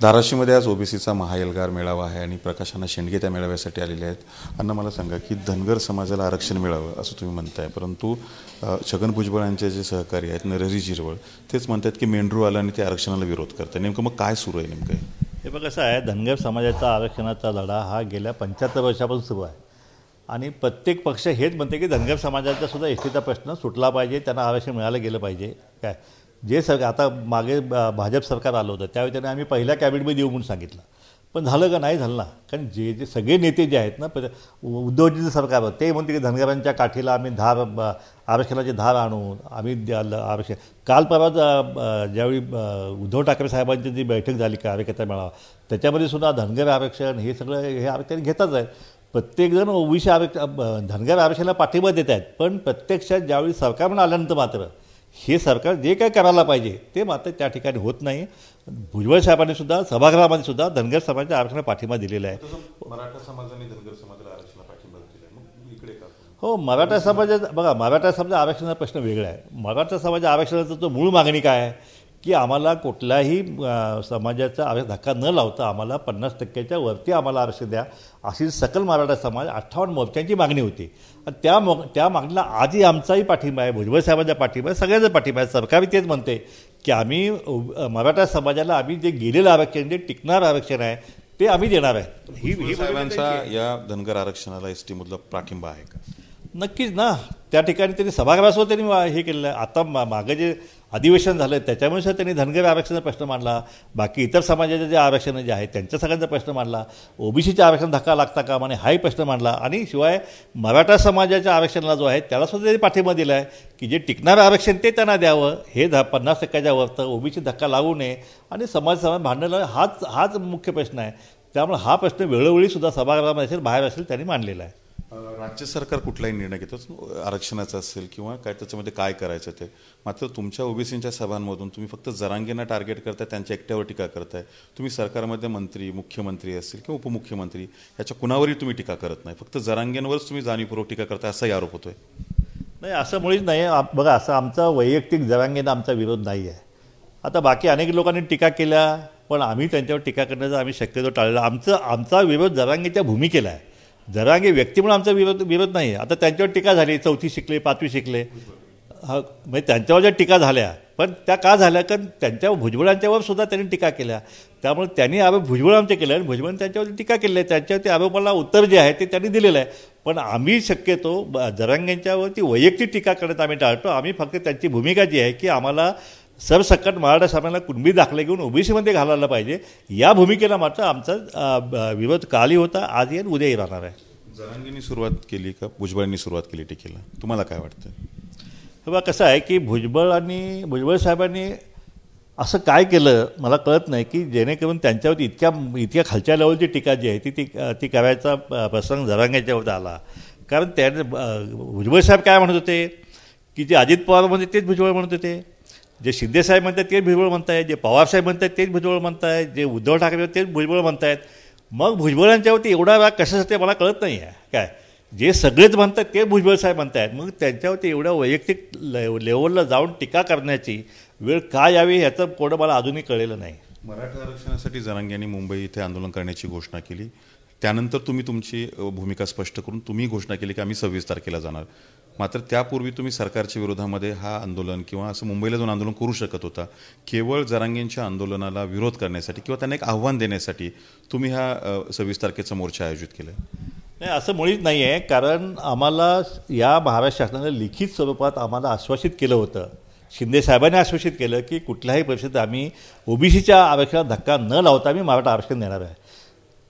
धाराशिवमध्ये आज ओबीसीचा महाएल्गार मेळावा आहे आणि प्रकाशांना शेंडगे त्या मेळाव्यासाठी आलेले आहेत। अण्णा, मला सांगा की धनगर समाजाला आरक्षण मिळावं असं तुम्ही म्हणताय, परंतु छगन भुजबळ यांचे जे सहकारी आहेत नरहरी झिरवळ तेच म्हणतात की मेंढरू आला आणि ते आरक्षणाला विरोध करतात। नेमकं मग काय सुरू आहे नेमकं? हे बघ, कसं आहे, धनगर समाजाचा आरक्षणाचा लढा हा गेल्या 75 वर्षापासून सुरू आहे आणि प्रत्येक पक्ष हेच म्हणते की धनगर समाजाचा सुद्धा एसटीचा प्रश्न सुटला पाहिजे, त्यांना आरक्षण मिळालं गेलं पाहिजे। काय जे सरकार आता मागे भाजप सरकार आलं होतं त्यावेळी त्यांनी आम्ही पहिल्या कॅबिनेटमध्ये येऊ म्हणून सांगितलं, पण झालं का? नाही झालं ना। कारण जे सगळे नेते जे आहेत ना, उद्धवजीचं सरकार होतं ते म्हणते की धनगरांच्या काठीला आम्ही आरक्षणाची धार आणू, आम्ही आरक्षण। काल परवा ज्यावेळी उद्धव ठाकरे साहेबांची जी बैठक झाली कार्यकर्ता मेळावा, त्याच्यामध्ये सुद्धा धनगर आरक्षण हे सगळं हे आरक्षण घेतच आहेत। प्रत्येकजण ओबीसी धनगर आरक्षणाला पाठिंबा देत आहेत, पण प्रत्यक्षात ज्यावेळी सरकारमध्ये आल्यानंतर मात्र हे सरकार जे काय करायला पाहिजे ते मात्र त्या ठिकाणी होत नाही। भुजबळ साहेबांनी सुद्धा सभागृहामध्ये सुद्धा धनगर समाजाच्या आरक्षणाला पाठिंबा दिलेला आहे। मराठा समाजाने धनगर समाजाला आरक्षणाला पाठिंबा दिला, मग इकडे का? हो, मराठा समाजाचा बघा, मराठा समाज आरक्षणाचा प्रश्न वेगळा आहे। मराठा समाज आरक्षणाचा तो मूळ मागणी काय आहे की आम्हाला कुठल्याही समाजाचा धक्का न लावता आम्हाला 50% वरती आम्हाला आरक्षण द्या, अशी सकल मराठा समाज 58 मोर्चांची मागणी होती आणि त्या मागणीला आजही आमचाही पाठिंबा आहे, भुजबळ साहेबांचा पाठिंबा आहे, सगळ्यांचा पाठिंबा आहे। सरकारही तेच म्हणते की आम्ही मराठा समाजाला आम्ही जे गेलेलं आरक्षण, जे टिकणार आरक्षण आहे ते आम्ही देणार आहे। ही साहेबांचा या धनगर आरक्षणाला एसटी मधला पाठिंबा आहे का? नक्कीच ना, त्या ठिकाणी त्यांनी सभागृहासोबत त्यांनी हे केलेलं आहे। आता मागं जे अधिवेशन झालं त्याच्यामुळे त्यांनी धनगर आरक्षणाचा प्रश्न मांडला, बाकी इतर समाजाचे जे आरक्षण जे आहेत त्यांच्या सगळ्यांचा प्रश्न मांडला, ओबीसीच्या आरक्षण धक्का लागता का म्हणे हाही प्रश्न मांडला आणि शिवाय मराठा समाजाच्या आरक्षणाला जो आहे त्यालासुद्धा त्यांनी पाठिंबा दिला आहे की जे टिकणारं आरक्षण ते त्यांना द्यावं, हे 50% वरतं ओबीसी धक्का लागू नये आणि समाज भांडणं हाच मुख्य प्रश्न आहे। त्यामुळे हा प्रश्न वेळोवेळी सुद्धा सभागृहामध्ये असेल बाहेर असेल त्यांनी मांडलेला आहे। राज्य सरकार कुठलाही निर्णय घेतं आरक्षणाचा असेल किंवा काय त्याच्यामध्ये काय करायचं ते, मात्र तुमच्या ओबीसींच्या सभांमधून तुम्ही फक्त जरांगेंना टार्गेट करताय, त्यांच्या एकट्यावर टीका करताय। तुम्ही सरकारमध्ये मंत्री, मुख्यमंत्री असतील किंवा उपमुख्यमंत्री याच्या कुणावरही तुम्ही टीका करत नाही, फक्त जरांगेंवरच तुम्ही जाणीवपूर्वक टीका करताय असाही आरोप होतोय। नाही, असं मुळीच नाही। बघा, असं आमचा वैयक्तिक जरांगेंना आमचा विरोध नाही आहे। आता बाकी अनेक लोकांनी टीका केल्या, पण आम्ही त्यांच्यावर टीका करण्याचा आम्ही शक्यतो टाळलेला। आमचा विरोध जरांगेच्या भूमिकेला आहे, जरांगे व्यक्ती म्हणून आमचा विरोध नाही आहे। आता त्यांच्यावर टीका झाली, 4थी शिकले 5वी शिकले, हा म्हणजे त्यांच्यावर ज्या टीका झाल्या, पण त्या का झाल्या? कारण त्यांच्यावर भुजबळांच्यावर सुद्धा त्यांनी टीका केल्या, त्यामुळे त्यांनी आरोप भुजबळ आमचे केले आणि भुजबळांनी त्यांच्यावर टीका केली आहे, त्यांच्यावरती आरोपाला उत्तर जे आहे ते त्यांनी दिलेलं आहे। पण आम्ही शक्यतो जरांगेंच्यावरती वैयक्तिक टीका करण्यात आम्ही टाळतो। आम्ही फक्त त्यांची भूमिका जी आहे की आम्हाला सरसकट मराठा समाजाला कुणबी दाखले घेऊन ओबीसीमध्ये घालायला पाहिजे, या भूमिकेला मात्र आमचा विरोध कालही होता, आजही आणि उद्याही राहणार आहे। जरांगेंनी सुरुवात केली का भुजबळांनी सुरुवात केली टीकेला? तुम्हाला काय वाटतं? बघा, कसं आहे की भुजबळ साहेबांनी असं काय केलं मला कळत नाही की जेणेकरून त्यांच्यावरती इतक्या खालच्या लेवलची टीका जी आहे ती करायचा प्रसंग जरांगेच्यावरती आला। कारण त्याने भुजबळ साहेब काय म्हणत होते की जे अजित पवार म्हणते तेच भुजबळ म्हणत होते, जे शिंदेसाहेब म्हणतात तेच भुजबळ म्हणतायत, जे पवारसाहेब म्हणतात तेच भुजबळ म्हणतायत, जे उद्धव ठाकरे तेच भुजबळ म्हणतायत। मग भुजबळांच्यावरती एवढा राग कशासाठी मला कळत नाही आहे। काय जे सगळेच म्हणतात ते भुजबळ साहेब म्हणतायत, मग त्यांच्यावरती एवढ्या वैयक्तिक लेवलला जाऊन टीका करण्याची वेळ का यावी याचं कोडं मला अजूनही कळलेलं नाही। मराठा आरक्षणासाठी जरांगेंनी मुंबई इथे आंदोलन करण्याची घोषणा केली, त्यानंतर तुम्ही तुमची भूमिका स्पष्ट करून तुम्ही घोषणा केली की आम्ही 26 तारखेला जाणार, मात्र त्यापूर्वी तुम्ही सरकारच्या विरोधामध्ये हा आंदोलन किंवा असं मुंबईला जाऊन आंदोलन करू शकत होता। केवळ जरांगेंच्या आंदोलनाला विरोध करण्यासाठी किंवा त्यांना एक आव्हान देण्यासाठी तुम्ही हा 26 तारखेचा मोर्चा आयोजित केला। नाही, असं मुळीच नाही आहे। कारण आम्हाला या महाराष्ट्र शासनाने लिखित स्वरूपात आम्हाला आश्वासित केलं होतं, शिंदे साहेबांनी आश्वासित केलं की कुठल्याही परिस्थितीत आम्ही ओबीसीच्या आरक्षणाला धक्का न लावता आम्ही मराठा आरक्षण देणार आहे।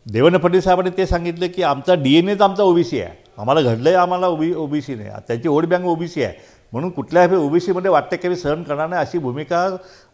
देवेंद्र फडणवीस साहेबांनी ते सांगितलं की आमचा DNA आमचा ओबीसी आहे, आम्हाला घडलं आहे आम्हाला ओबीसी नाही, त्यांची वोट बँक ओबीसी आहे, म्हणून कुठल्याही ओबीसीमध्ये वाटते की सहन करणार नाही, अशी भूमिका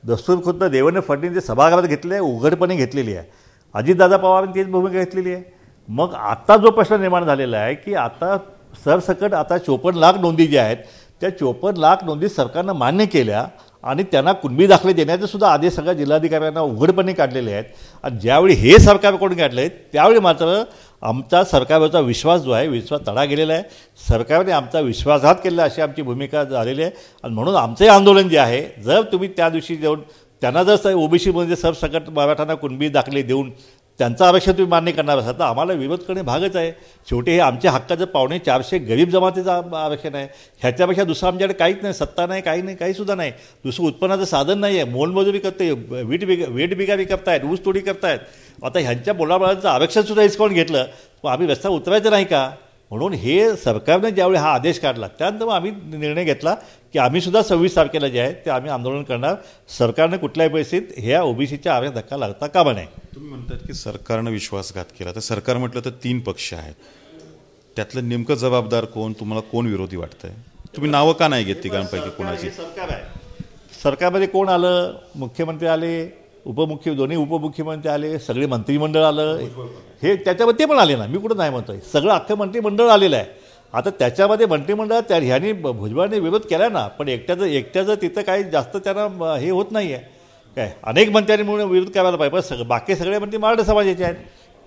दस्तूरखुद्द देवेंद्र फडणवीस सभागृहात घेतली आहे, उघडपणे घेतलेली आहे। अजितदादा पवारांनी तीच भूमिका घेतलेली आहे। मग आता जो प्रश्न निर्माण झालेला आहे की आता सरसकट आता 54 लाख नोंदी ज्या आहेत त्या 54 लाख नोंदी सरकारनं मान्य केल्या आणि त्यांना कुणबी दाखले देण्याचे सुद्धा आदेश सगळ्या जिल्हाधिकाऱ्यांना उघडपणे काढलेले आहेत। आणि ज्यावेळी हे सरकारकडून काढले त्यावेळी मात्र आमचा सरकारवरचा विश्वास जो आहे विश्वास तडा गेलेला आहे, सरकारने आमचा विश्वासघात केलेला अशी आमची भूमिका झालेली आहे। आणि म्हणून आमचे आंदोलन जे आहे, जर तुम्ही त्या दिवशी जाऊन त्यांना जर ओबीसीमध्ये सरसकट मराठ्यांना कुणबी दाखले देऊन त्यांचा आरक्षण तुम्ही मान्य करणार असाल तर आम्हाला विरोध करणे भागच आहे. शेवटी हे आमच्या हक्काचं 450 गरीब जमातीचं आरक्षण आहे. ह्याच्यापेक्षा दुसरं आमच्याकडे काहीच नाही, सत्ता नाही, काही नाही, काहीसुद्धा नाही. दुसरं उत्पन्नाचं साधन नाही आहे. मोलमजुरी करते, वेट बिगारी करतायत, ऊसतोडी करतायत. आता ह्यांच्या मुलाबाळांचं आरक्षणसुद्धा हिसकावून घेतलं, मग आम्ही रस्ता उतरायचं नाही का? म्हणून हे सरकारने ज्यावेळी हा आदेश काढला त्यानंतर मग आम्ही निर्णय घेतला की आम्हीसुद्धा 26 तारखेला जे आहे ते आम्ही आंदोलन करणार. सरकारने कुठल्याही परिस्थितीत ह्या ओबीसीच्या आरक्षण धक्का लागता कामा नये. तुम्ही म्हणतात की सरकारनं विश्वासघात केला, तर सरकार म्हटलं तर 3 पक्ष आहेत, त्यातलं नेमकं जबाबदार कोण, तुम्हाला कोण विरोधी वाटतंय? तुम्ही नावं का नाही घेत तिघांपैकी कोणाची? सरकार आहे. सरकारमध्ये कोण आलं? मुख्यमंत्री आले, दोन्ही उपमुख्यमंत्री आले, सगळे मंत्रिमंडळ आलं. हे त्याच्यामध्ये ते पण आले ना, मी कुठं नाही म्हणतोय, सगळं अख्खं मंत्रिमंडळ आलेलं आहे. आता त्याच्यामध्ये मंत्रिमंडळात ह्यांनी भुजबळांनी विरोध केला ना, पण एकट्याचं तिथं काही जास्त त्यांना हे होत नाही आहे काय. अनेक मंत्र्यांनी म्हणून विरोध करायला पाहिजे, पण बाकी सगळे मंत्री मराठा समाजाचे आहेत.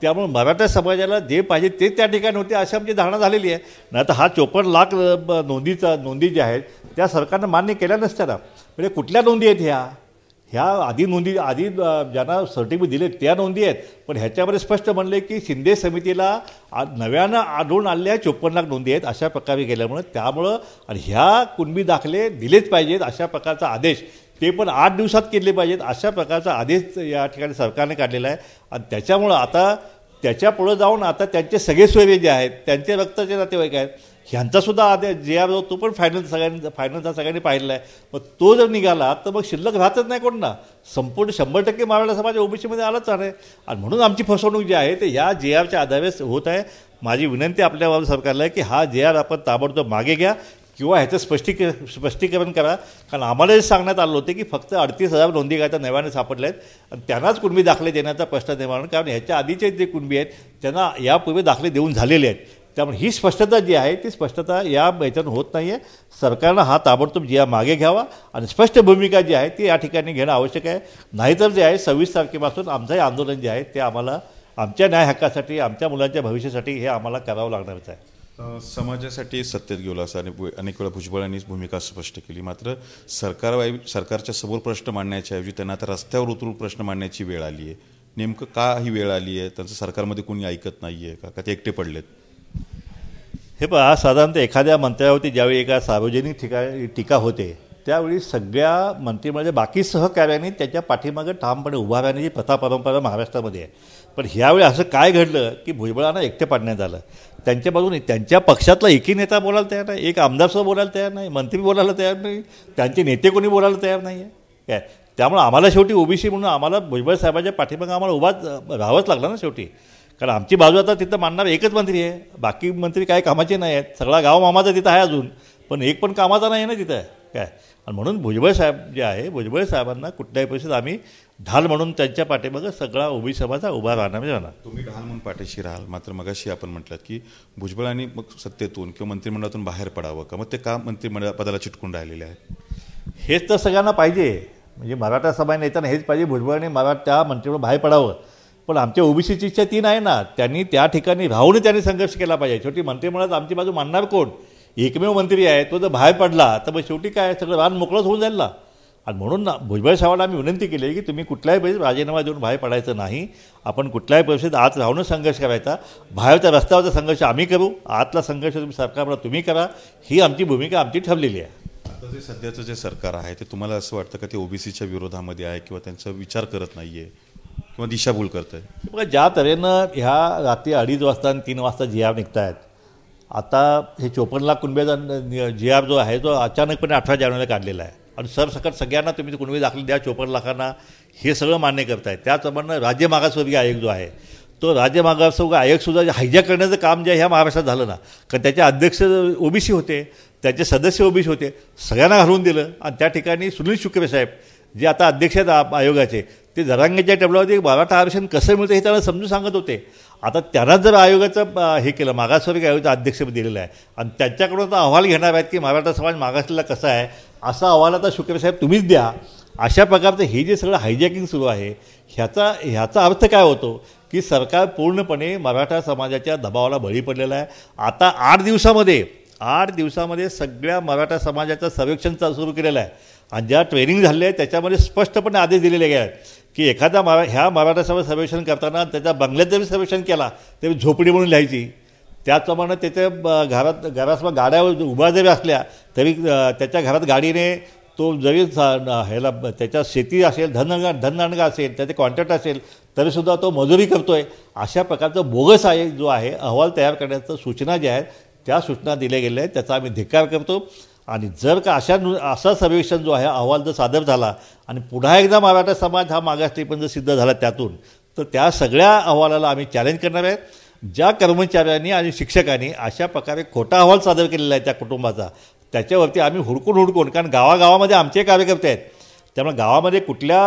त्यामुळे मराठा समाजाला जे पाहिजे ते त्या ठिकाणी होते अशी आमची धारणा झालेली आहे. नाही तर हा 54 लाख नोंदी ज्या आहेत त्या सरकारनं मान्य केल्या नसत्या ना. म्हणजे कुठल्या नोंदी आहेत ह्या आधी ज्यांना सर्टिफिकेट दिले त्या नोंदी आहेत. पण ह्याच्यामध्ये स्पष्ट म्हणले की शिंदे समितीला नव्यानं आढळून आलेल्या 54 लाख नोंदी आहेत अशा प्रकारे गेल्यामुळे त्यामुळं आणि ह्या कुणबी दाखले दिलेच पाहिजेत अशा प्रकारचा आदेश, ते पण 8 दिवसात केले पाहिजेत अशा प्रकारचा आदेश या ठिकाणी सरकारने काढलेला आहे. आणि त्याच्यामुळं आता त्याच्या पुढं जाऊन आता त्यांचे सगळे सोयरे जे आहेत, त्यांचे रक्ताचे नातेवाईक आहेत, ह्यांचासुद्धा आदेश जे आहे तो पण फायनलचा सगळ्यांनी पाहिलेला आहे. मग तो जर निघाला तर मग शिल्लक राहतच नाही कोण ना. संपूर्ण 100% मराठा समाज ओबीसीमध्ये आलाच आहे. आणि म्हणून आमची फसवणूक जी आहे ते ह्या JRच्या आधारे होत आहे. माझी विनंती आपल्या सरकारला आहे की हा JR आपण ताबडतोब मागे घ्या किंवा ह्याचं स्पष्टीकरण करा. कारण आम्हाला हे सांगण्यात आलं होतं की फक्त 38,000 नोंदी काय नव्याने सापडल्या आहेत आणि त्यांनाच कुणबी दाखले देण्याचा प्रश्न निर्माण, कारण ह्याच्या आधीचे जे कुणबी आहेत त्यांना यापूर्वी दाखले देऊन झालेले आहेत. त्यामुळे ही स्पष्टता जी आहे ती स्पष्टता या ह्याच्यातून होत नाही आहे. सरकारनं हा ताबडतोब JR मागे घ्यावा आणि स्पष्ट भूमिका जी आहे ती या ठिकाणी घेणं आवश्यक आहे. नाहीतर जे आहे 26 तारखेपासून आमचंही आंदोलन जे आहे ते आम्हाला आमच्या न्याय हक्कासाठी, आमच्या मुलांच्या भविष्यासाठी हे आम्हाला करावं लागणारच आहे. समाजासाठी सत्तेत गेलो असं अनेक वेळा भुजबळांनी भूमिका स्पष्ट केली, मात्र सरकारच्या समोर प्रश्न मांडण्याच्या ऐवजी त्यांना आता रस्त्यावर उतरून प्रश्न मांडण्याची वेळ आली आहे. नेमकं का ही वेळ आली आहे? त्यांचं सरकारमध्ये कोणी ऐकत नाही आहे का ते एकटे पडलेत? हे पहा, साधारणतः एखाद्या मंत्र्यावरती ज्यावेळी एका सार्वजनिक टीका होते त्यावेळी सगळ्या मंत्रिमंडळाच्या बाकी सहकार्यांनी त्याच्या पाठीमागे ठामपणे उभा राहण्याची प्रथा परंपरा महाराष्ट्रामध्ये आहे. पण ह्यावेळी असं काय घडलं की भुजबळांना एकटे पाडण्यात आलं. त्यांच्या बाजूने त्यांच्या पक्षातला एकही नेता बोलायला तयार नाही, एक आमदारसुद्धा बोलायला तयार नाही, मंत्री बोलायला तयार नाही, त्यांचे नेते कोणी बोलायला तयार नाही आहे काय. त्यामुळे आम्हाला शेवटी ओबीसी म्हणून आम्हाला भुजबळ साहेबांच्या पाठीमागे आम्हाला उभाच राहावंच लागलं ना शेवटी. कारण आमची बाजू आता तिथं मांडणार एकच मंत्री आहे, बाकी मंत्री काय कामाचे नाही आहेत. सगळा गाव मामाचा तिथं आहे अजून, पण एक पण कामाचा नाही आहे ना तिथं काय. आणि म्हणून भुजबळ साहेब जे आहे, भुजबळ साहेबांना कुठल्याही परिस्थितीत आम्ही ढाल म्हणून त्यांच्या पाठीमागं सगळा ओबीसी समाज उभा राहणार. तुम्ही ढाल म्हणून पाठीशी राहाल, मात्र मगाशी आपण म्हटलं की भुजबळांनी मग सत्तेतून किंवा मंत्रिमंडळातून बाहेर पडावं का? मग ते का मंत्रिमंडळ पदाला चिटकून राहिलेले आहेत? हेच तर सगळ्यांना पाहिजे. म्हणजे मराठा समाज नेत्यांना हेच पाहिजे, भुजबळांनी त्या मंत्रिमंडळ बाहेर पडावं. पण आमच्या ओबीसीची इच्छा ती नाही ना. त्यांनी त्या ठिकाणी राहून त्यांनी संघर्ष केला पाहिजे. शेवटी मंत्रिमंडळात आमची बाजू मांडणार कोण? एकमेव मंत्री आहे, तो जर बाहेर पडला तर मग शेवटी काय सगळं रान मोकळंच होऊन जाईल ना. आणि म्हणून भुजबळ साहेबांना आम्ही विनंती केली की तुम्ही कुठल्याही परिस्थितीत राजीनामा देऊन बाहेर पडायचं नाही. आपण कुठल्याही परिस्थितीत आत राहूनच संघर्ष करायचा. बाहेरच्या रस्त्यावरचा संघर्ष आम्ही करू, आतला संघर्ष तुम्ही सरकारला तुम्ही करा, ही आमची भूमिका आमची ठरलेली आहे. आता जे सध्याचं जे सरकार आहे ते तुम्हाला असं वाटतं का ते ओबीसीच्या विरोधामध्ये आहे किंवा त्यांचा विचार करत नाही आहे किंवा दिशाभूल करत आहे? बघा, ज्या तऱ्हेनं ह्या रात्री 2:30 वाजता आणि 3 वाजता JR निघत आहेत. आता हे 54 लाख कुणब्याचा JR जो आहे तो अचानकपणे 18 जानेवारीला काढलेला आहे आणि सरसकट सगळ्यांना तुम्ही कुणबी दाखले द्या 54 लाखांना, हे सगळं मान्य करतायत. त्याचप्रमाणे राज्य मागासवर्गीय आयोग जो आहे तो राज्य मागासवर्गीय आयोगसुद्धा हायजॅक करण्याचं काम जे ह्या महाराष्ट्रात झालं ना, कारण त्याचे अध्यक्ष ओबीसी होते, त्याचे सदस्य ओबीसी होते, सगळ्यांना घालून दिलं. आणि त्या ठिकाणी सुनील शुक्रे साहेब जे आता अध्यक्ष आहेत आयोगाचे, ते जरांगेच्या टेबलावरती मराठा आरक्षण कसं मिळतं हे त्याला समजून सांगत होते. आता त्यांना जर आयोगाचं हे केलं, मागासवर्गीय आयोगाचं अध्यक्षपद दिलेलं आहे आणि त्यांच्याकडून आता अहवाल घेणार आहेत की मराठा समाज मागासलेला कसा आहे, असा अहवाल आता शुक्रे साहेब तुम्हीच द्या. अशा प्रकारचं हे जे सगळं हायजॅकिंग सुरू आहे ह्याचा अर्थ काय होतो की सरकार पूर्णपणे मराठा समाजाच्या दबावाला बळी पडलेला आहे. आता 8 दिवसामध्ये 8 दिवसामध्ये सगळ्या मराठा समाजाचं सर्वेक्षण सुरू केलेलं आहे आणि ज्या ट्रेनिंग झाले आहे त्याच्यामध्ये स्पष्टपणे आदेश दिलेले गेले आहेत की एखादा ह्या मराठा समाज सर्वेक्षण करताना त्याच्या बंगल्यात जरी सर्वेक्षण केला तरी झोपडी म्हणून लिहायची. त्याचप्रमाणे त्याच्या घरासमोर गाड्या उभ्या जरी असल्या तरी त्याच्या घरात गाडीने तो जरी ह्याला त्याच्या शेती असेल धनदांडगा असेल त्याचे कॉन्ट्रॅक्ट असेल तरीसुद्धा तो मजुरी करतो आहे. अशा प्रकारचं बोगस आहे जो आहे अहवाल तयार करण्याचं सूचना ज्या आहेत त्या सूचना दिल्या गेल्या आहेत त्याचा आम्ही धिक्कार करतो. आणि जर का असा सर्वेक्षण जो आहे अहवाल जर सादर झाला आणि पुन्हा एकदा मराठा समाज हा मागासलेपण जर सिद्ध झाला त्यातून तर त्या सगळ्या अहवालाला आम्ही चॅलेंज करणार आहे. ज्या कर्मचाऱ्यांनी आणि शिक्षकांनी अशा प्रकारे खोटा अहवाल सादर केलेला आहे त्या कुटुंबाचा त्याच्यावरती आम्ही हुडकून कारण गावागावामध्ये आमचे कार्यकर्ते आहेत त्यामुळे गावामध्ये कुठल्या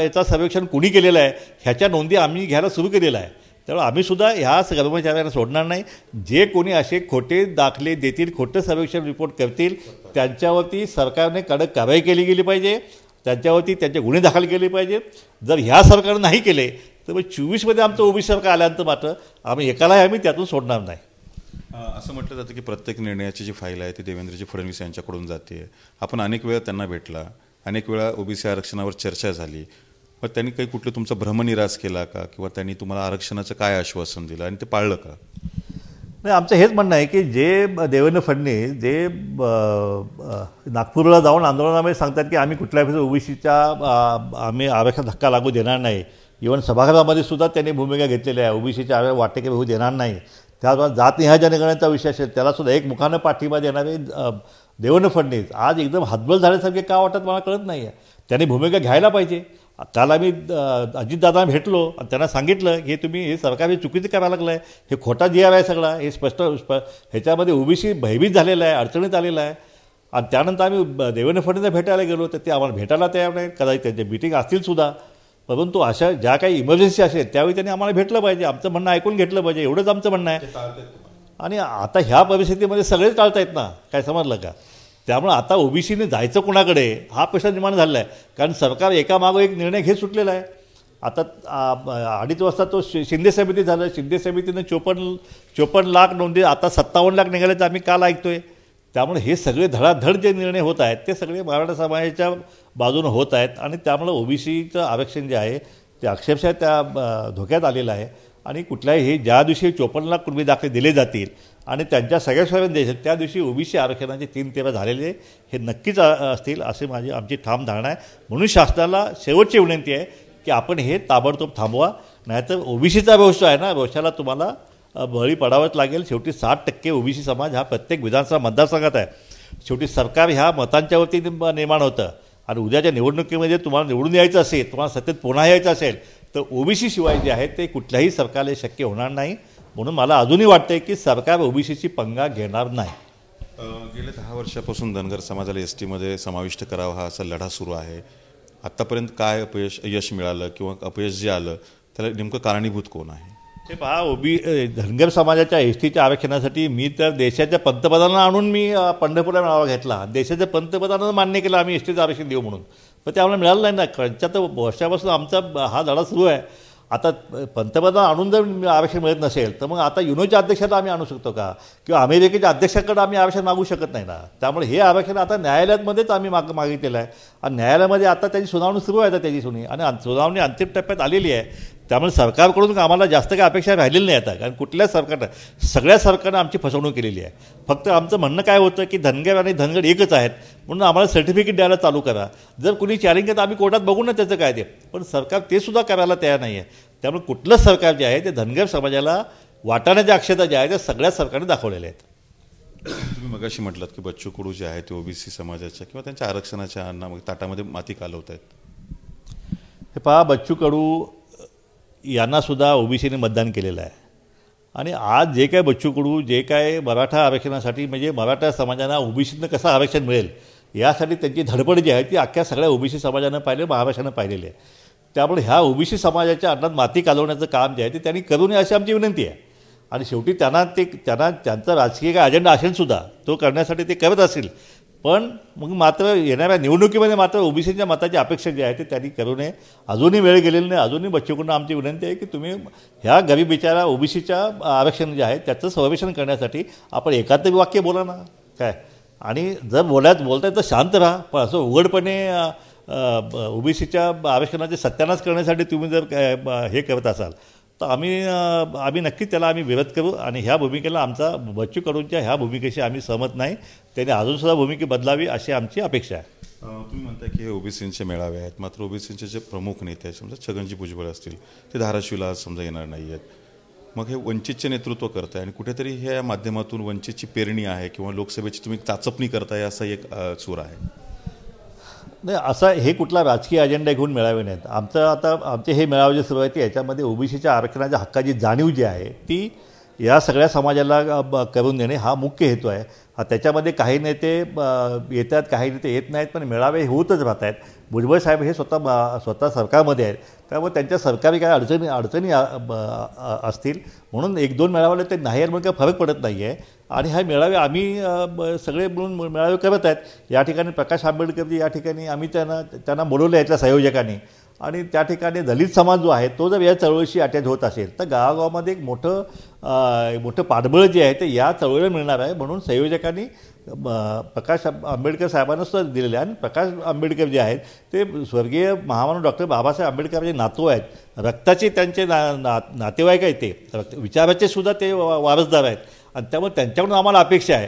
याचा सर्वेक्षण कुणी केलेलं आहे ह्याच्या नोंदी आम्ही घ्यायला सुरू केलेलं आहे. त्यामुळे आम्हीसुद्धा ह्या कर्मचाऱ्यांना सोडणार नाही. जे कोणी असे खोटे दाखले देतील खोटे सर्वेक्षण रिपोर्ट करतील त्यांच्यावरती सरकारने कडक कारवाई केली गेली पाहिजे. त्यांच्यावरती त्यांचे गुन्हे दाखल केले पाहिजे. जर ह्या सरकारनं नाही केले तर मग 24मध्ये आमचं ओबीसी सरकार आल्यानंतर मात्र आम्ही त्यातून सोडणार नाही. असं म्हटलं जातं की प्रत्येक निर्णयाची जी फाईल आहे ती देवेंद्रजी फडणवीस यांच्याकडून जाते. आपण अनेक वेळा त्यांना भेटला, अनेक वेळा ओबीसी आरक्षणावर चर्चा झाली, पण त्यांनी काही कुठलं तुमचा भ्रमनिरास केला का किंवा त्यांनी तुम्हाला आरक्षणाचं काय आश्वासन दिलं आणि ते पाळलं का? नाही, आमचं हेच म्हणणं आहे की जे देवेंद्र फडणवीस जे नागपूरला जाऊन आंदोलनामध्ये सांगतात की आम्ही कुठल्याही ओबीसीच्या आम्ही आरक्षण धक्का लागू देणार नाही. इव्हन सभागृहामध्ये सुद्धा त्यांनी भूमिका घेतलेली आहे ओबीसीच्या वाटेके होऊ देणार नाही. त्याद्वारे जातनिहाय जनगणनेचा विषय असेल त्यालासुद्धा एक मुखानं पाठिंबा देणारे देवेंद्र फडणवीस आज एकदम हतबल झाल्यासारखे का वाटत मला कळत नाही आहे. त्यांनी भूमिका घ्यायला पाहिजे. काल आम्ही अजितदादांना भेटलो आणि त्यांना सांगितलं की तुम्ही हे सरकार हे चुकीचं करायला लागलं आहे, हे खोटा जी आर आहे सगळा, हे स्पष्ट ह्याच्यामध्ये ओबीसी भयभीत झालेला आहे, अडचणीत आलेला आहे. आणि त्यानंतर आम्ही देवेंद्र फडणवीसला भेटायला गेलो तर ते आम्हाला भेटायला तयार नाही. कदाचित त्यांच्या मीटिंग असतील सुद्धा, परंतु अशा ज्या काही इमर्जन्सी असेल त्यावेळी त्यांनी आम्हाला भेटलं पाहिजे, आमचं म्हणणं ऐकून घेतलं पाहिजे, एवढंच आमचं म्हणणं आहे. आणि आता ह्या परिस्थितीमध्ये सगळेच टाळतायत ना, काय समजलं का? त्यामुळे आता ओबीसीने जायचं कुणाकडे हा प्रश्न निर्माण झालेला आहे. कारण सरकार एकामागो एक निर्णय घेत सुटलेला आहे. आता 2.5 वाजता तो शिंदे समिती झालं, शिंदे समितीनं 54 लाख नोंदी, आता 57 लाख निघाल्याचं आम्ही काल ऐकतोय. त्यामुळे हे सगळे धडाधड जे निर्णय होत आहेत ते सगळे मराठा समाजाच्या बाजूनं होत आहेत आणि त्यामुळे ओबीसीचं आरक्षण जे आहे ते अक्षरशः त्या धोक्यात आलेलं आहे. आणि कुठल्याही हे ज्या दिवशी 54 लाख कुणबी दाखले दिले जातील आणि त्यांच्या सगळ्या देशात त्या दिवशी ओबीसी आरक्षणाचे 3 तेरा झालेले हे नक्कीच असतील असे आमची ठाम धारणा आहे. म्हणून शासनाला शेवटची विनंती आहे की आपण हे ताबडतोब थांबवा, नाहीतर ओबीसीचा व्यवसाय आहे ना, व्यवसायाला तुम्हाला बळी पडावंच लागेल. शेवटी 60% ओबीसी समाज हा प्रत्येक विधानसभा मतदारसंघात आहे. शेवटी सरकार ह्या मतांच्यावरती निर्माण होतं आणि उद्याच्या निवडणुकीमध्ये तुम्हाला निवडून यायचं असेल, तुम्हाला सतत पुन्हा यायचं असेल तर ओबीसी शिवाय जे आहे ते कुठल्याही सरकारला शक्य होणार नाही. म्हणून मला अजूनही वाटतंय की सरकार ओबीसीची पंगा घेणार नाही. गेल्या 10 वर्षापासून धनगर समाजाला एसटीमध्ये समाविष्ट करावा हा असा लढा सुरू आहे. आत्तापर्यंत काय यश मिळालं किंवा अपयश जे आलं त्याला नेमकं कारणीभूत कोण आहे? हे पहा, धनगर समाजाच्या एसटीच्या आरक्षणासाठी मी तर देशाच्या पंतप्रधानांना आणून मी पंढरपूरला मेळावा घेतला. देशाच्या पंतप्रधानांना मान्य केलं आम्ही एसटीचं आरक्षण देऊ म्हणून, पण ते आम्हाला मिळालं नाही ना. त्यांच्या तर वर्षापासून आमचा हा लढा सुरू आहे. आता पंतप्रधान आणून जर आरक्षण मिळत नसेल तर मग आता युनोच्या अध्यक्षाला आम्ही आणू शकतो का? किंवा अमेरिकेच्या अध्यक्षाकडे आम्ही आरक्षण मागू शकत नाही ना. त्यामुळे हे आरक्षण आता न्यायालयामध्येच आम्ही मागितलेलं आहे आणि न्यायालयामध्ये आता त्याची सुनावणी सुरू आहे. त्याची सुनावणी अंतिम टप्प्यात आलेली आहे. त्यामुळे सरकारकडून आम्हाला जास्त काही अपेक्षा राहिलेली नाही आता, कारण कुठल्याच सरकारनं सगळ्या सरकारनं आमची फसवणूक केलेली आहे. फक्त आमचं म्हणणं काय होतं की धनगर आणि धनगर एकच आहेत म्हणून आम्हाला सर्टिफिकेट द्यायला चालू करा. जर कुणी चॅलेंज करत आम्ही कोर्टात बघू ना त्याचं काय ते, पण सरकार ते सुद्धा करायला तयार नाही आहे. त्यामुळे कुठलंच सरकार जे आहे ते धनगर समाजाला वाटाण्याच्या अक्षता ज्या आहेत त्या सगळ्या सरकारने दाखवलेल्या आहेत. तुम्ही मगाशी म्हटलात की बच्चू कडू जे आहे ते ओबीसी समाजाच्या किंवा त्यांच्या आरक्षणाच्या ताटामध्ये माती कालवत आहेत. हे पहा, बच्चू कडू यांनासुद्धा ओबीसीने मतदान केलेलं आहे आणि आज जे काय बच्चू कडू जे काय मराठा आरक्षणासाठी म्हणजे मराठा समाजाला ओबीसीनं कसं आरक्षण मिळेल यासाठी त्यांची धडपड जी आहे ती अख्ख्या सगळ्या ओबीसी समाजानं पाहिले, महाराष्ट्रानं पाहिलेली आहे. त्यामुळे ह्या ओबीसी समाजाच्या अन्नात माती कालवण्याचं काम जे आहे ते त्यांनी करू नये अशी आमची विनंती आहे. आणि शेवटी त्यांना त्यांचा राजकीय काय अजेंडा असेल सुद्धा तो करण्यासाठी ते करत असतील पण मग मात्र येणाऱ्या निवडणुकीमध्ये मात्र ओबीसीच्या मताची अपेक्षा जी आहे ते त्यांनी करू नये. अजूनही वेळ गेलेली नाही. अजूनही बच्चूकडून आमची विनंती आहे की तुम्ही ह्या गरीब बिचारा ओबीसीच्या आरक्षण जे आहे त्याचं संरक्षण करण्यासाठी आपण एकाच वाक्य बोला ना काय. आणि जर बोलताय तर शांत राहा, पण असं उघडपणे ओबीसीच्या आरक्षणाचे सत्यानाश करण्यासाठी तुम्ही जर हे करत असाल तर आम्ही नक्कीच त्याला विरोध करू. आणि ह्या भूमिकेला आमचा बच्चू कडूंच्या ह्या भूमिकेशी आम्ही सहमत नाही. त्यांनी अजूनसुद्धा भूमिका बदलावी अशी आमची अपेक्षा आहे. तुम्ही म्हणताय की हे ओबीसींचे मेळावे आहेत, मात्र ओबीसींचे जे प्रमुख नेते आहेत समजा छगनजी भुजबळ असतील ते धाराशिवला आज समजा येणार नाही आहेत. मग हे वंचितचे नेतृत्व करताय आणि कुठेतरी ह्या माध्यमातून वंचितची पेरणी आहे किंवा लोकसभेची तुम्ही चाचपणी करताय असा एक सूर आहे. नाही, असा हे कुठला राजकीय अजेंडा घेऊन मेळावे नाहीत. आमचे हे मेळावे जे सुरू आहेत याच्यामध्ये ओबीसीच्या आरक्षणाच्या हक्काची जाणीव जी आहे ती या सगळ्या समाजाला करून देणे हा मुख्य हेतू आहे. त्याच्यामध्ये काही नेते येतात, काही नेते येत नाहीत, पण मेळावे होतच राहत आहेत. भुजबळ साहेब हे स्वतः सरकारमध्ये आहेत, त्यामुळे त्यांच्या सरकारी काय अडचणी असतील म्हणून 1-2 मेळाव्याला ते नाही म्हणून काही फरक पडत नाही आहे. आणि हा मेळावे आम्ही सगळे मिळून मेळावे करत आहेत. या ठिकाणी प्रकाश आंबेडकरजी या ठिकाणी आम्ही त्यांना बोलवलं आहे त्या संयोजकांनी. आणि त्या ठिकाणी दलित समाज जो आहे तो जर या चळवळीशी अटॅच होत असेल तर गावागावामध्ये एक मोठं पाठबळ जे आहे ते या चळवळीला मिळणार आहे. म्हणून संयोजकांनी प्रकाश आंबेडकर साहेबांना सुद्धा दिलेले आहे. आणि प्रकाश आंबेडकर जे आहेत ते स्वर्गीय महामानव डॉक्टर बाबासाहेब आंबेडकर जे नातू आहेत, रक्ताचे त्यांचे नातेवाईक आहेत, ते विचाराचे सुद्धा ते वारसदार आहेत. आणि त्यामुळे त्यांच्याकडून आम्हाला अपेक्षा आहे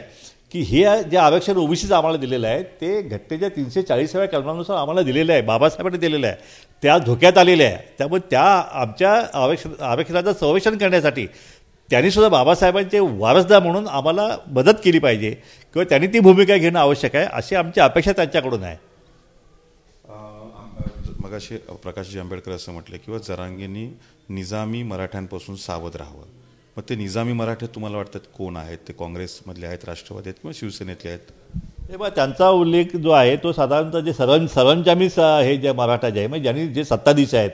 की हे जे आरक्षण ओबीसीचं आम्हाला दिलेलं आहे ते घटनेच्या 340व्या कलमानुसार आम्हाला दिलेलं आहे, बाबासाहेबांनी दिलेलं आहे, त्या धोक्यात आलेले आहे. त्यामुळे त्या आमच्या आरक्षणाचं संरक्षण करण्यासाठी त्यांनीसुद्धा बाबासाहेबांचे वारसदार म्हणून आम्हाला मदत केली पाहिजे किंवा त्यांनी ती भूमिका घेणं आवश्यक आहे अशी आमची अपेक्षा त्यांच्याकडून आहे. मगाशी प्रकाशजी आंबेडकर असं म्हटलं किंवा जरांगेंनी निजामी मराठ्यांपासून सावध राहावं. मग ते निजामी मराठे तुम्हाला वाटतात कोण आहेत? ते काँग्रेसमधले आहेत, राष्ट्रवादी आहेत किंवा शिवसेनेतले आहेत? हे बघा, त्यांचा उल्लेख जो आहे तो साधारणतः जे सरंजामी हे जे मराठा जे आहे म्हणजे ज्यांनी जे सत्ताधीश आहेत,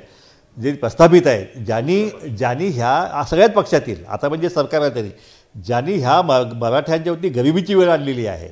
जे प्रस्थापित आहेत, ज्यांनी ह्या सगळ्याच पक्षातील आता म्हणजे सरकार आहे तरी ज्यांनी ह्या मराठ्यांच्यावरती गरिबीची वेळ आणलेली आहे.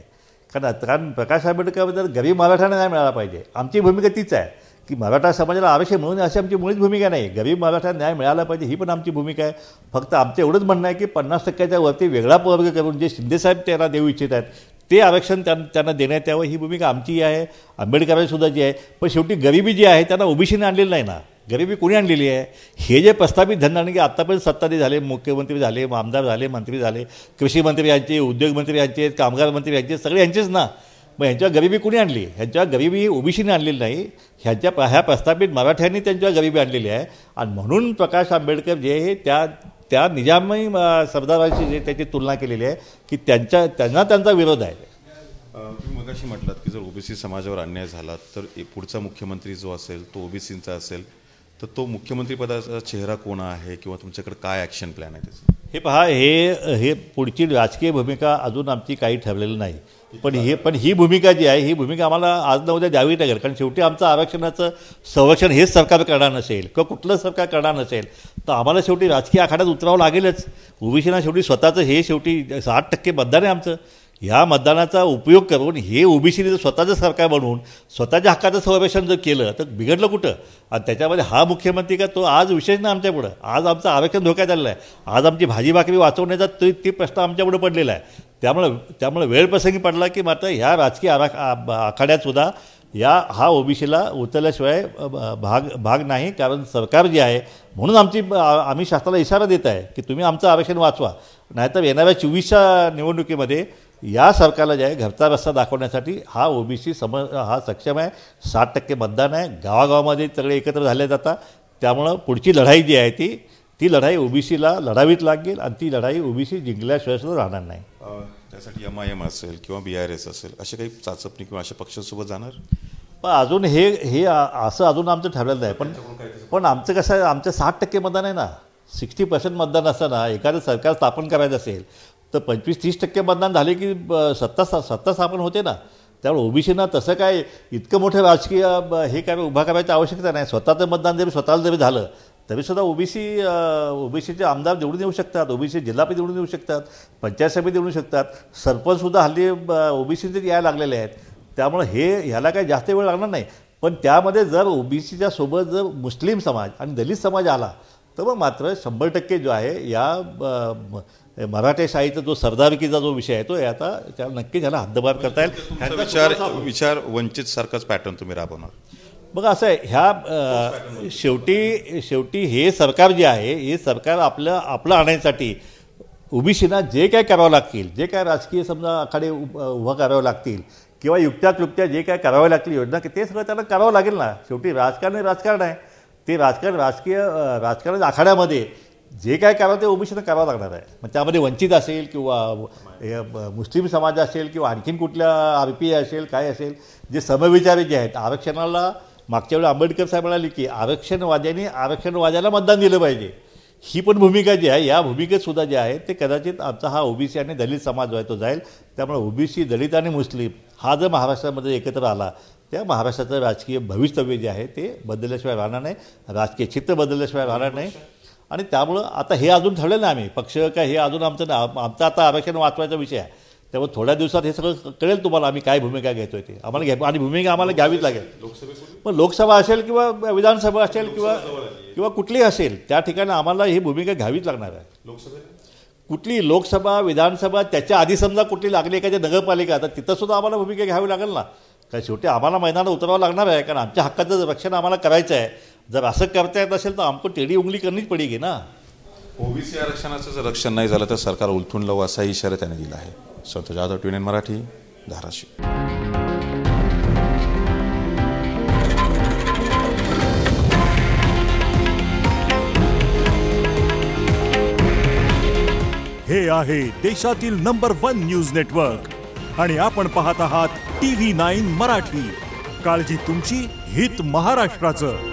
कारण प्रकाश आंबेडकरबद्दल गरीब मराठ्यांना न्याय मिळाला पाहिजे. आमची भूमिका तीच आहे की मराठा समाजाला आरक्षण म्हणून अशी आमची मुळीच भूमिका नाही. गरीब मराठा न्याय मिळाला पाहिजे ही पण आमची भूमिका आहे. फक्त आमचं एवढंच म्हणणं आहे की 50%च्या वरती वेगळा प्रवर्ग करून जे शिंदेसाहेब त्यांना देऊ इच्छित आहेत ते आरक्षण त्यांना देण्यात यावं ही भूमिका आमची आहे, आंबेडकरांची सुद्धा जी आहे. पण शेवटी गरिबी जी आहे त्यांना ओबीसीने आणलेली नाही ना. गरिबी कोणी आणलेली आहे? हे जे प्रस्थापित धनधानगी आत्तापर्यंत सत्ताधीश झाले, मुख्यमंत्री झाले, आमदार झाले, मंत्री झाले, कृषी मंत्री यांचे, उद्योग मंत्री यांचे, कामगार मंत्री यांचे, सगळे यांचेच ना. मग ह्यांच्यावर गरिबी कुणी आणली? ह्यांच्यावर गरिबी ओबीसीने आणलेली नाही, ह्या प्रस्थापित मराठ्यांनी त्यांच्यावर गरिबी आणलेली आहे. आणि म्हणून प्रकाश आंबेडकर जे हे त्या निजामी सरदारांशी जे त्याची तुलना केलेली आहे की त्यांचा विरोध आहे. तुम्ही मगाशी म्हटलात की जर ओबीसी समाजावर अन्याय झाला तर पुढचा मुख्यमंत्री जो असेल तो ओबीसींचा असेल, तर तो मुख्यमंत्री पदाचा चेहरा कोण आहे किंवा तुमच्याकडे काय ॲक्शन प्लॅन आहे त्याचं? हे पहा, हे पुढची राजकीय भूमिका अजून आमची काही ठरलेली नाही. पण ही भूमिका जी आहे ही भूमिका आम्हाला आज न उद्या द्यावी लागेल. कारण शेवटी आमचं आरक्षणाचं संरक्षण हेच सरकार करणार नसेल किंवा कुठलं सरकार करणार नसेल तर आम्हाला शेवटी राजकीय आखाड्यात उतरावं लागेलच. ओबीसीना शेवटी स्वतःचं हे शेवटी 60% मतदान आहे आमचं. ह्या मतदानाचा उपयोग करून हे ओबीसीने जर स्वतःचं सरकार बनवून स्वतःच्या हक्काचं संरक्षण जर केलं तर बिघडलं कुठं? आणि त्याच्यामध्ये हा मुख्यमंत्री का तो आज विशेष ना आमच्यापुढं. आज आमचं आरक्षण धोक्यात आलेलं आहे. आज आमची भाजी भाकरी वाचवण्याचा ती प्रश्न आमच्यापुढे पडलेला आहे. त्यामुळे वेळ प्रसंगी पडला की मात्र ह्या राजकीय आखाड्यातसुद्धा हा ओबीसीला उचलल्याशिवाय भाग नाही. कारण सरकार जे आहे म्हणून आम्ही शासनाला इशारा देत आहे की तुम्ही आमचं आरक्षण वाचवा, नाहीतर येणाऱ्या 24च्या निवडणुकीमध्ये या सरकारला जे आहे घरचा रस्ता दाखवण्यासाठी हा ओबीसी हा सक्षम आहे. 60% मतदान आहे. गावागावामध्ये सगळे एकत्र झाले जातात. त्यामुळं पुढची लढाई जी आहे ती लढाई ओबीसीला लढावीच लागेल आणि ती लढाई ओबीसी जिंकल्याशिवाय सुद्धा राहणार नाही. त्यासाठी MIM असेल किंवा BRS असेल असे काही चाचपणी किंवा अशा पक्षांसोबत जाणार? पण अजून हे असं अजून आमचं ठरलेलं नाही. पण आमचं कसं आहे, आमचं 60% मतदान आहे ना. 60% मतदान असताना एखादं सरकार स्थापन करायचं असेल तर 25-30% मतदान झाले की सत्ता स्थापन होते ना. त्यामुळे ओबीसीना तसं काय इतकं मोठं राजकीय हे काय उभा करायची आवश्यकता नाही. स्वतःचं मतदान जरी स्वतःला जरी झालं तरीसुद्धा ओबीसीचे आमदार निवडून येऊ शकतात, ओबीसी जिल्हापती निवडून येऊ शकतात, पंचायत समिती निवडू शकतात, सरपंचसुद्धा हल्ली ओबीसीचे यायला लागलेले आहेत. त्यामुळे ह्याला काही जास्त वेळ लागणार नाही. पण त्यामध्ये जर ओबीसीच्या सोबत जर मुस्लिम समाज आणि दलित समाज आला तर मग मात्र 100% जो आहे या मराठेशाहीचा जो सरदारकीचा जो विषय आहे तो आता त्याला नक्कीच ह्याला हद्दपार करता येईल. विचार वंचित सारखाच पॅटर्न तुम्ही राबवणार. बघा असं आहे, ह्या शेवटी हे सरकार जे आहे हे सरकार आपलं आणण्यासाठी ओबीसीना जे काय करावं लागतील, जे काय राजकीय समजा आखाडे उभं करावं लागतील किंवा युक्त्या जे काय करावं लागतील योजना ते सगळं त्यांना करावं लागेल ना. शेवटी राजकारण आहे. ते राजकारण आखाड्यामध्ये जे काय करावं ते ओबीसीनं करावं लागणार आहे. मग त्यामध्ये वंचित असेल किंवा मुस्लिम समाज असेल किंवा आणखीन कुठल्या RPI असेल काय असेल, जे समविचारी जे आहेत. आरक्षणाला मागच्या वेळी आंबेडकर साहेब म्हणाले की आरक्षणवाद्यांनी आरक्षणवाद्याला मतदान दिलं पाहिजे. ही पण भूमिका जी आहे, या भूमिकेत सुद्धा जे आहे ते कदाचित आमचा हा ओबीसी आणि दलित समाज जो आहे तो जाईल. त्यामुळे ओबीसी, दलित आणि मुस्लिम हा जर महाराष्ट्रामध्ये एकत्र आला त्या महाराष्ट्राचं राजकीय भवितव्य जे आहे ते बदलल्याशिवाय राहणार नाही, राजकीय चित्र बदलल्याशिवाय राहणार नाही. आणि त्यामुळं आता हे अजून ठरलं नाही आम्ही पक्ष काय, हे अजून आमचं आता आरक्षण वाचवायचा विषय आहे. त्यामुळे थोड्या दिवसात हे सगळं कळेल तुम्हाला आम्ही काय भूमिका घेतोय ते आम्हाला आणि भूमिका आम्हाला घ्यावीच लागेल. पण लोकसभा असेल किंवा विधानसभा असेल किंवा कुठलीही असेल त्या ठिकाणी आम्हाला ही भूमिका घ्यावीच लागणार आहे. कुठली लोकसभा, विधानसभा, त्याच्या आधी समजा कुठली लागली एखाद्या नगरपालिका तर तिथं सुद्धा आम्हाला भूमिका घ्यावी लागेल ना. कारण शेवटी आम्हाला मैदानात उतरावं लागणार आहे, कारण आमच्या हक्काचं रक्षण आम्हाला करायचं आहे. जर असं करता येत असेल तर आमको टेढ़ी उंगली करनीच पडेगी ना. ओबीसी आरक्षणाचं जर रक्षण नाही झालं तर सरकार उलथून लावू असा इशारा त्याने दिला आहे. संतोष जाधव, TVNN मराठी, धाराशिव. हे आहे देशातील नंबर 1 न्यूज नेटवर्क आणि आपण पाहत आहात TV9 मराठी. काळजी तुमची, हित महाराष्ट्राचं.